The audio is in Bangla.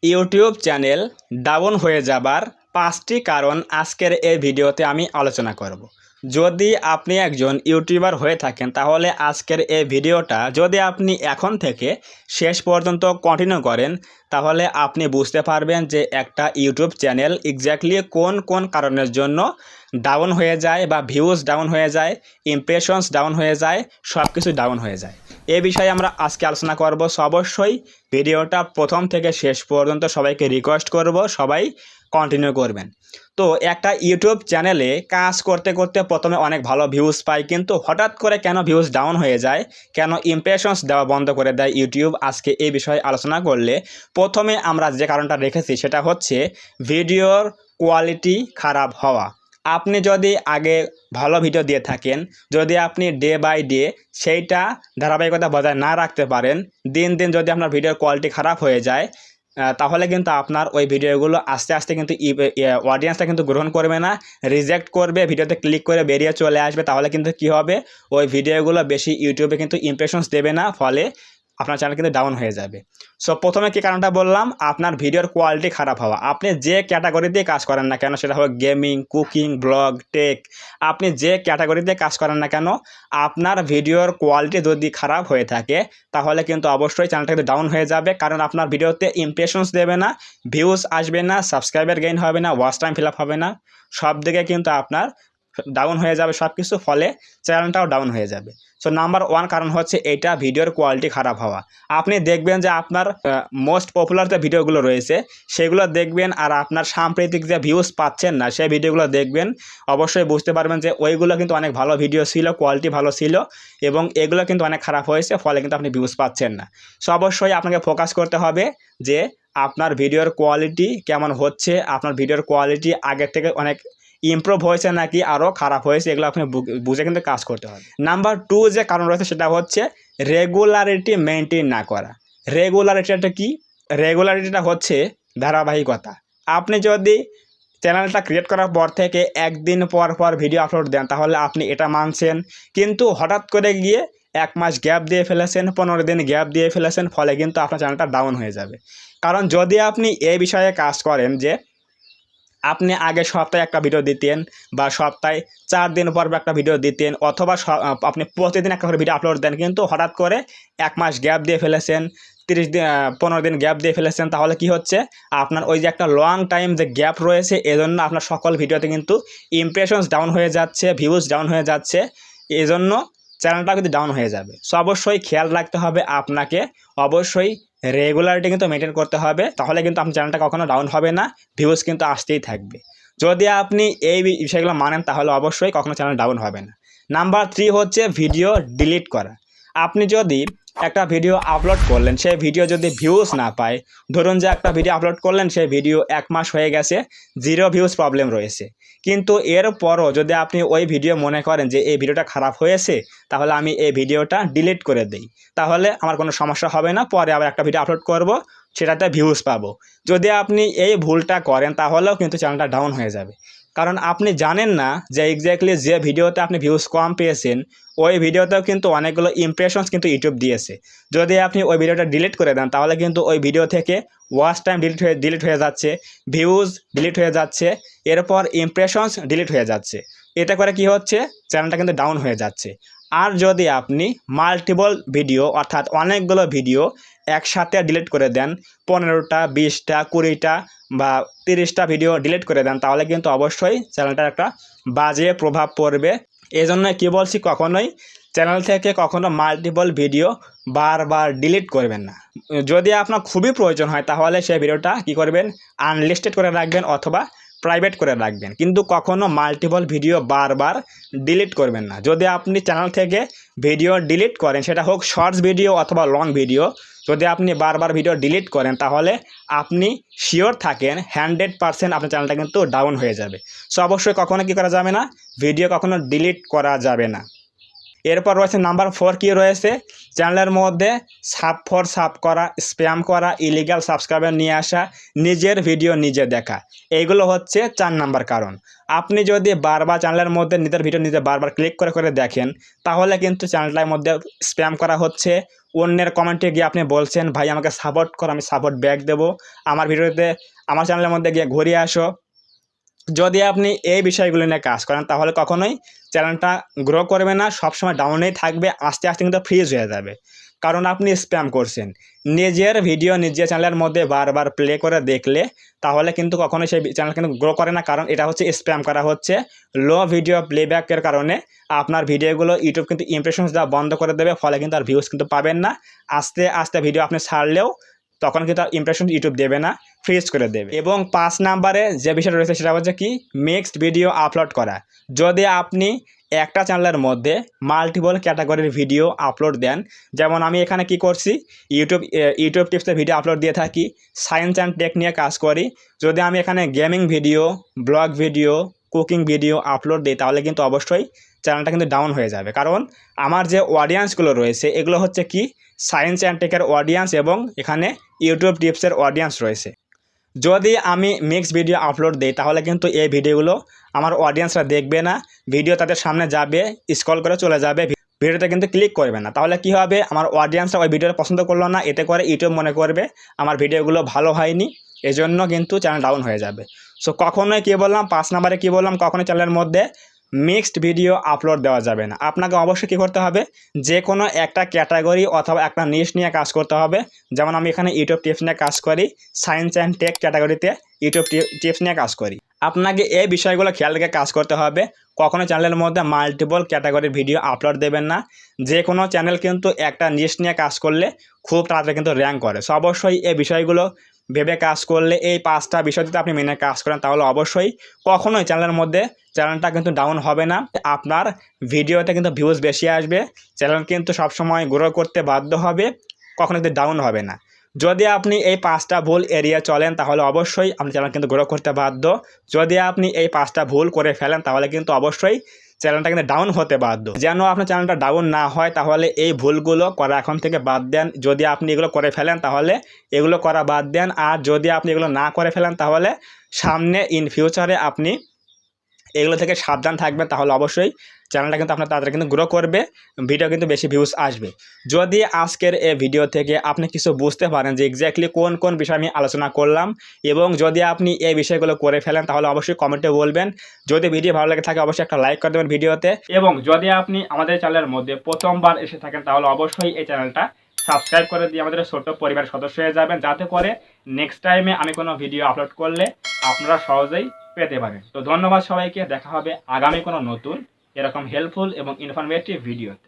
ইউটিউব চ্যানেল ডাউন হয়ে যাবার ৫টি কারণ আজকের এই ভিডিওতে আমি আলোচনা করব। যদি আপনি একজন ইউটিউবার হয়ে থাকেন তাহলে আজকের এই ভিডিওটা যদি আপনি এখন থেকে শেষ পর্যন্ত কন্টিনিউ করেন তাহলে আপনি বুঝতে পারবেন যে একটা ইউটিউব চ্যানেল এক্স্যাক্টলি কোন কোন কারণের জন্য ডাউন হয়ে যায় বা ভিউজ ডাউন হয়ে যায়, ইমপ্রেশনস ডাউন হয়ে যায়, সব কিছু ডাউন হয়ে যায়। এ বিষয়ে আমরা আজকে আলোচনা করব। অবশ্যই ভিডিওটা প্রথম থেকে শেষ পর্যন্ত সবাইকে রিকোয়েস্ট করব সবাই কন্টিনিউ করবেন। তো একটা ইউটিউব চ্যানেলে কাজ করতে করতে প্রথমে অনেক ভালো ভিউজ পায়, কিন্তু হঠাৎ করে কেন ভিউজ ডাউন হয়ে যায়, কেন ইমপ্রেশনস দেওয়া বন্ধ করে দেয় ইউটিউব, আজকে এই বিষয়ে আলোচনা করলে প্রথমে আমরা যে কারণটা রেখেছি সেটা হচ্ছে ভিডিওর কোয়ালিটি খারাপ হওয়া। আপনি যদি আগে ভালো ভিডিও দিয়ে থাকেন, যদি আপনি ডে বাই ডে সেইটা ধারাবাহিকতা বজায় না রাখতে পারেন, দিন দিন যদি আপনার ভিডিওর কোয়ালিটি খারাপ হয়ে যায়, তাহলে কিন্তু আপনার ওই ভিডিওগুলো আস্তে আস্তে কিন্তু অডিয়েন্সটা কিন্তু গ্রহণ করবে না, রিজেক্ট করবে, ভিডিওতে ক্লিক করে বেরিয়ে চলে আসবে। তাহলে কিন্তু কি হবে, ওই ভিডিওগুলো বেশি ইউটিউবে কিন্তু ইমপ্রেশনস দেবে না, ফলে আপনার চ্যানেল কিন্তু ডাউন হয়ে যাবে। সো প্রথমে কি কারণটা বললাম, আপনার ভিডিওর কোয়ালিটি খারাপ হওয়া। আপনি যে ক্যাটাগরিতে কাজ করেন না কেন, সেটা হোক গেমিং, কুকিং, ব্লগ, টেক, আপনি যে ক্যাটাগরিতে কাজ করেন না কেন, আপনার ভিডিওর কোয়ালিটি যদি খারাপ হয়ে থাকে তাহলে কিন্তু অবশ্যই চ্যানেলটা কিন্তু ডাউন হয়ে যাবে। কারণ আপনার ভিডিওতে ইমপ্রেশনস দেবে না, ভিউজ আসবে না, সাবস্ক্রাইবার গেইন হবে না, ওয়াচ টাইম ফিল আপ হবে না, সব দিকে কিন্তু আপনার ডাউন হয়ে যাবে সব কিছু, ফলে চ্যানেলটাও ডাউন হয়ে যাবে। সো নাম্বার ওয়ান কারণ হচ্ছে এইটা, ভিডিওর কোয়ালিটি খারাপ হওয়া। আপনি দেখবেন যে আপনার মোস্ট পপুলার যে ভিডিওগুলো রয়েছে সেগুলো দেখবেন, আর আপনার সাম্প্রতিক যে ভিউজ পাচ্ছেন না সেই ভিডিওগুলো দেখবেন, অবশ্যই বুঝতে পারবেন যে ওইগুলো কিন্তু অনেক ভালো ভিডিও ছিল, কোয়ালিটি ভালো ছিল, এবং এগুলো কিন্তু অনেক খারাপ হয়েছে, ফলে কিন্তু আপনি ভিউজ পাচ্ছেন না। সো অবশ্যই আপনাকে ফোকাস করতে হবে যে আপনার ভিডিওর কোয়ালিটি কেমন হচ্ছে, আপনার ভিডিওর কোয়ালিটি আগের থেকে অনেক ইমপ্রুভ হয়েছে নাকি আরও খারাপ হয়েছে, এগুলো আপনি বুঝে কিন্তু কাজ করতে হবে। নাম্বার টু যে কারণ রয়েছে সেটা হচ্ছে রেগুলারিটি মেনটেন না করা। রেগুলারিটিটা কি? রেগুলারিটিটা হচ্ছে ধারাবাহিকতা। আপনি যদি চ্যানেলটা ক্রিয়েট করার পর থেকে একদিন পর পর ভিডিও আপলোড দেন তাহলে আপনি এটা মানছেন, কিন্তু হঠাৎ করে গিয়ে 1 মাস গ্যাপ দিয়ে ফেলেছেন, 15 দিন গ্যাপ দিয়ে ফেলেছেন, ফলে কিন্তু আপনার চ্যানেলটা ডাউন হয়ে যাবে। কারণ যদি আপনি এই বিষয়ে কাজ করেন যে আপনি আগে সপ্তাহে একটা ভিডিও দিতেন, বা সপ্তাহে 4 দিন পর একটা ভিডিও দিতেন, অথবা আপনি প্রতিদিন একটা করে ভিডিও আপলোড দেন, কিন্তু হঠাৎ করে 1 মাস গ্যাপ দিয়ে ফেলেছেন, 30 দিন 15 দিন গ্যাপ দিয়ে ফেলেছেন, তাহলে কি হচ্ছে, আপনার ওই যে একটা লং টাইম যে গ্যাপ রয়েছে এজন্য আপনার সকল ভিডিওতে কিন্তু ইমপ্রেশনস ডাউন হয়ে যাচ্ছে, ভিউজ ডাউন হয়ে যাচ্ছে, এজন্য চ্যানেলটা কিন্তু ডাউন হয়ে যাবে। সো অবশ্যই খেয়াল রাখতে হবে আপনাকে, অবশ্যই রেগুলারিটি কিন্তু মেনটেন করতে হবে, তাহলে কিন্তু আপনার চ্যানেলটা কখনো ডাউন হবে না, ভিউজ কিন্তু আসতেই থাকবে। যদি আপনি এই বিষয়গুলো মানেন তাহলে অবশ্যই কখনো চ্যানেল ডাউন হবে না। নাম্বার থ্রি হচ্ছে ভিডিও ডিলিট করা। আপনি যদি একটা ভিডিও আপলোড করলেন, সেই ভিডিও যদি ভিউজ না পায়, ধরুন যে একটা ভিডিও আপলোড করলেন, সেই ভিডিও 1 মাস হয়ে গেছে, 0 ভিউজ প্রবলেম রয়েছে, কিন্তু এরপরও যদি আপনি ওই ভিডিও মনে করেন যে এই ভিডিওটা খারাপ হয়েছে, তাহলে আমি এই ভিডিওটা ডিলিট করে দিই, তাহলে আমার কোনো সমস্যা হবে না, পরে আবার একটা ভিডিও আপলোড করব, সেটাতে ভিউজ পাবো। যদি আপনি এই ভুলটা করেন তাহলেও কিন্তু চ্যানেলটা ডাউন হয়ে যাবে। কারণ আপনি জানেন না যে এক্স্যাক্টলি যে ভিডিওতে আপনি ভিউজ কম পেয়েছেন ওই ভিডিওতেও কিন্তু অনেকগুলো ইমপ্রেশনস কিন্তু ইউটিউব দিয়েছে। যদি আপনি ওই ভিডিওটা ডিলিট করে দেন তাহলে কিন্তু ওই ভিডিও থেকে ওয়াচ টাইম ডিলিট হয়ে যাচ্ছে, ভিউজ ডিলিট হয়ে যাচ্ছে, এরপর ইমপ্রেশনস ডিলিট হয়ে যাচ্ছে। এটা করে কি হচ্ছে, চ্যানেলটা কিন্তু ডাউন হয়ে যাচ্ছে। আর যদি আপনি মাল্টিপল ভিডিও অর্থাৎ অনেকগুলো ভিডিও একসাথে ডিলিট করে দেন, 15টা, 20টা, 20টা বা 30টা ভিডিও ডিলিট করে দেন, তাহলে কিন্তু অবশ্যই চ্যানেলটার একটা বাজে প্রভাব পড়বে। এই জন্য কী বলছি, কখনোই চ্যানেল থেকে কখনো মাল্টিপল ভিডিও বারবার ডিলিট করবেন না। যদি আপনার খুবই প্রয়োজন হয় তাহলে সেই ভিডিওটা কী করবেন, আনলিস্টেড করে রাখবেন অথবা প্রাইভেট করে রাখবেন, কিন্তু কখনো মাল্টিপল ভিডিও বারবার ডিলিট করবেন না। যদি আপনি চ্যানেল থেকে ভিডিও ডিলিট করেন, সেটা হোক শর্টস ভিডিও অথবা লং ভিডিও, যদি আপনি বারবার ভিডিও ডিলিট করেন তাহলে আপনি শিওর থাকেন 100% আপনার চ্যানেলটা কিন্তু ডাউন হয়ে যাবে। সো অবশ্যই কখনো কী করা যাবে না, ভিডিও কখনো ডিলিট করা যাবে না। এরপর রয়েছে নাম্বার 4, কী রয়েছে, চ্যানেলের মধ্যে সাব করা, স্প্যাম করা, ইলিগাল সাবস্ক্রাইবার নিয়ে আসা, নিজের ভিডিও নিজে দেখা, এইগুলো হচ্ছে 4 নাম্বার কারণ। আপনি যদি বারবার চ্যানেলের মধ্যে নিজের ভিডিও নিজে বারবার ক্লিক করে করে দেখেন তাহলে কিন্তু চ্যানেলটার মধ্যে স্প্যাম করা হচ্ছে, অন্যের কমেন্টে গিয়ে আপনি বলছেন ভাই আমাকে সাপোর্ট করো, আমি সাপোর্ট ব্যাক দেবো, আমার ভিডিওতে আমার চ্যানেলের মধ্যে গিয়ে ঘুরিয়ে আসো। যদি আপনি এই বিষয়গুলো নিয়ে কাজ করেন তাহলে কখনোই চ্যানেলটা গ্রো করবে না, সবসময় ডাউনেই থাকবে, আস্তে আস্তে কিন্তু ফ্রিজ হয়ে যাবে। কারণ আপনি স্প্যাম করছেন। নিজের ভিডিও নিজের চ্যানেলের মধ্যে বারবার প্লে করে দেখলে তাহলে কিন্তু কখনোই সেই চ্যানেল কিন্তু গ্রো করে না, কারণ এটা হচ্ছে স্প্যাম করা হচ্ছে। লো ভিডিও প্লেব্যাকের কারণে আপনার ভিডিওগুলো ইউটিউব কিন্তু ইমপ্রেশনস দেওয়া বন্ধ করে দেবে, ফলে কিন্তু আর ভিউজ কিন্তু পাবেন না। আস্তে আস্তে ভিডিও আপনি ছাড়লেও তখন কিন্তু ইমপ্রেশন ইউটিউব দেবে না, ফ্রিজ করে দেবে। এবং 5 নাম্বারে যে বিষয়টা রয়েছে সেটা হচ্ছে কি মিক্সড ভিডিও আপলোড করা। যদি আপনি একটা চ্যানেলের মধ্যে মাল্টিপল ক্যাটাগরির ভিডিও আপলোড দেন, যেমন আমি এখানে কি করছি, ইউটিউব টিপসের ভিডিও আপলোড দিয়ে থাকি, সায়েন্স অ্যান্ড টেক নিয়ে কাজ করি। যদি আমি এখানে gaming video, blog video, cooking video upload দিই তাহলে কিন্তু অবশ্যই চ্যানেলটা কিন্তু ডাউন হয়ে যাবে। কারণ আমার যে অডিয়েন্সগুলো রয়েছে এগুলো হচ্ছে কি সায়েন্স অ্যান্ড টেকের অডিয়েন্স এবং এখানে ইউটিউব টিপসের অডিয়েন্স রয়েছে। যদি আমি মিক্সড ভিডিও আপলোড দিই তাহলে কিন্তু এই ভিডিওগুলো আমার অডিয়েন্সরা দেখবে না, ভিডিও তাদের সামনে যাবে, স্ক্রল করে চলে যাবে, ভিডিওতে কিন্তু ক্লিক করবে না। তাহলে কি হবে, আমার অডিয়েন্সরা ওই ভিডিওটা পছন্দ করলো না, এতে করে ইউটিউব মনে করবে আমার ভিডিওগুলো ভালো হয়নি, এজন্য কিন্তু চ্যানেল ডাউন হয়ে যাবে। সো কখনোই কী বললাম, 5 নাম্বারে কী বললাম, কখনোই চ্যানেলের মধ্যে মিক্সড ভিডিও আপলোড দেওয়া যাবে না। আপনাকে অবশ্যই কী করতে হবে, যে কোনো একটা ক্যাটাগরি অথবা একটা নিশ নিয়ে কাজ করতে হবে। যেমন আমি এখানে ইউটিউব টিপস নিয়ে কাজ করি, সায়েন্স অ্যান্ড টেক ক্যাটাগরিতে ইউটিউব টিপস নিয়ে কাজ করি। আপনাকে এই বিষয়গুলো খেয়াল রেখে কাজ করতে হবে। কখনো চ্যানেলের মধ্যে মাল্টিপল ক্যাটাগরির ভিডিও আপলোড দেবেন না। যে কোনো চ্যানেল কিন্তু একটা নিশ নিয়ে কাজ করলে খুব তাড়াতাড়ি কিন্তু র্যাঙ্ক করে। সো অবশ্যই এই বিষয়গুলো ভেবে কাজ করলে, এই 5টা বিষয় যদি আপনি মেনে কাজ করেন তাহলে অবশ্যই কখনোই চ্যানেলটা কিন্তু ডাউন হবে না। আপনার ভিডিওতে কিন্তু ভিউজ বেশি আসবে, চ্যানেল কিন্তু সবসময় গ্রো করতে বাধ্য হবে, কখনো কিন্তু ডাউন হবে না। যদি আপনি এই 5টা ভুল এড়িয়ে চলেন তাহলে অবশ্যই আপনার চ্যানেল কিন্তু গ্রো করতে বাধ্য। যদি আপনি এই 5টা ভুল করে ফেলেন তাহলে কিন্তু অবশ্যই চ্যানেলটা কিন্তু ডাউন হতে বাধ্য। যেন আপনার চ্যানেলটা ডাউন না হয় তাহলে এই ভুলগুলো করা এখন থেকে বাদ দেন। যদি আপনি এগুলো করে ফেলেন তাহলে এগুলো করা বাদ দেন, আর যদি আপনি এগুলো না করে ফেলেন তাহলে সামনে ইন ফিউচারে আপনি এগুলো থেকে সাবধান থাকবেন, তাহলে অবশ্যই চ্যানেলটা কিন্তু আপনার তাড়াতাড়ি কিন্তু গ্রো করবে, ভিডিও কিন্তু বেশি ভিউজ আসবে। যদি আজকের এই ভিডিও থেকে আপনি কিছু বুঝতে পারেন যে এক্স্যাক্টলি কোন কোন বিষয় আমি আলোচনা করলাম, এবং যদি আপনি এই বিষয়গুলো করে ফেলেন তাহলে অবশ্যই কমেন্টে বলবেন। যদি ভিডিও ভালো লাগে থাকে অবশ্যই একটা লাইক করে দেবেন ভিডিওতে, এবং যদি আপনি আমাদের চ্যানেলের মধ্যে প্রথমবার এসে থাকেন তাহলে অবশ্যই এই চ্যানেলটা সাবস্ক্রাইব করে দিয়ে আমাদের ছোট্ট পরিবারের সদস্য হয়ে যাবেন, যাতে করে নেক্সট টাইমে আমি কোনো ভিডিও আপলোড করলে আপনারা সহজেই পেতে পারেন। তো ধন্যবাদ সবাইকে, দেখা হবে আগামী কোনো নতুন এরকম হেল্পফুল এবং ইনফরমেটিভ ভিডিওতে।